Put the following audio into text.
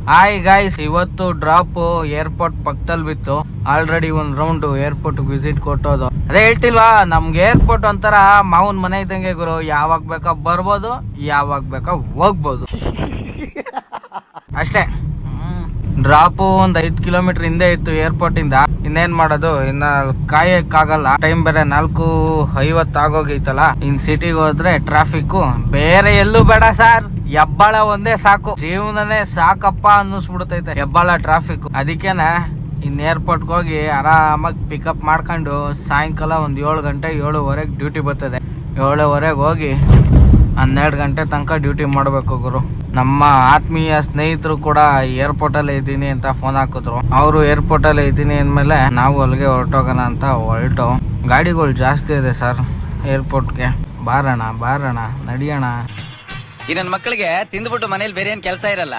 Hi guys, ಇವತ್ತು drop airport ಪಕ್ಕದಲ್ಲಿ ಬಿತ್ತು. ಆಲ್ರೆಡಿ ಒಂದ್ ರೌಂಡ್ ಏರ್ಪೋರ್ಟ್ ವಿಸಿಟ್ ಕೊಟ್ಟೋದು. ಅದೇ ಹೇಳ್ತಿಲ್ವಾ, ನಮ್ಗೆ ಏರ್ಪೋರ್ಟ್ ಒಂಥರ ಮಾವನ್ ಮನೆ ಇದ್ದಂಗೆ ಗುರು. ಯಾವಾಗ ಬೇಕಾ ಬರ್ಬೋದು, ಯಾವಾಗ ಬೇಕಾ ಹೋಗ್ಬೋದು ಅಷ್ಟೇ. ಡ್ರಾಪ್ ಒಂದ್ 5 ಕಿಲೋಮೀಟರ್ ಹಿಂದೆ ಇತ್ತು ಏರ್ಪೋರ್ಟ್ ಇಂದ. ಇನ್ನೇನ್ ಮಾಡೋದು, ಇನ್ನ ಕಾಯಕ್ಕಾಗಲ್ಲ. ಟೈಮ್ ಬೇರೆ 4:50 ಆಗೋಗೈತಲ್ಲ. ಇನ್ ಸಿಟಿಗೆ ಹೋದ್ರೆ ಟ್ರಾಫಿಕ್ ಬೇರೆ ಎಲ್ಲೂ ಬೇಡ ಸರ್. ಹೆಬ್ಬಾಳ ಒಂದೇ ಸಾಕು, ಜೀವನನೇ ಸಾಕಪ್ಪ ಅನ್ನಿಸ್ಬಿಡ್ತೈತೆ ಹೆಬ್ಬಾಳ ಟ್ರಾಫಿಕ್. ಅದಕ್ಕೇನೆ ಇನ್ ಏರ್ಪೋರ್ಟ್ಗೆ ಹೋಗಿ ಆರಾಮಾಗಿ ಪಿಕಪ್ ಮಾಡ್ಕೊಂಡು ಸಾಯಂಕಾಲ ಒಂದ್ 7 ಗಂಟೆ 7:15 ಡ್ಯೂಟಿ ಬರ್ತದೆ. 7:15 ಹೋಗಿ 12 ಗಂಟೆ ತನಕ ಡ್ಯೂಟಿ ಮಾಡ್ಬೇಕು ಗುರು. ನಮ್ಮ ಆತ್ಮೀಯ ಸ್ನೇಹಿತರು ಕೂಡ ಏರ್ಪೋರ್ಟ್ ಅಲ್ಲೇ ಇದ್ದೀನಿ ಅಂತ ಫೋನ್ ಹಾಕಿದ್ರು. ಅವರು ಏರ್ಪೋರ್ಟ್ ಅಲ್ಲೇ ಇದ್ದೀನಿ ಅಂದ್ಮೇಲೆ ನಾವು ಅಲ್ಲಿಗೆ ಹೊರಟೋಗೋಣ ಅಂತ ಹೊರಟು. ಗಾಡಿಗಳು ಜಾಸ್ತಿ ಇದೆ ಸರ್ ಏರ್ಪೋರ್ಟ್ಗೆ. ಬಾರಣ ನಡಿಯೋಣ. ಈ ನನ್ನ ಮಕ್ಕಳಿಗೆ ತಿಂದ್ಬಿಟ್ಟು ಮನೇಲಿ ಬೇರೆ ಏನ್ ಕೆಲಸ ಇರಲ್ಲ.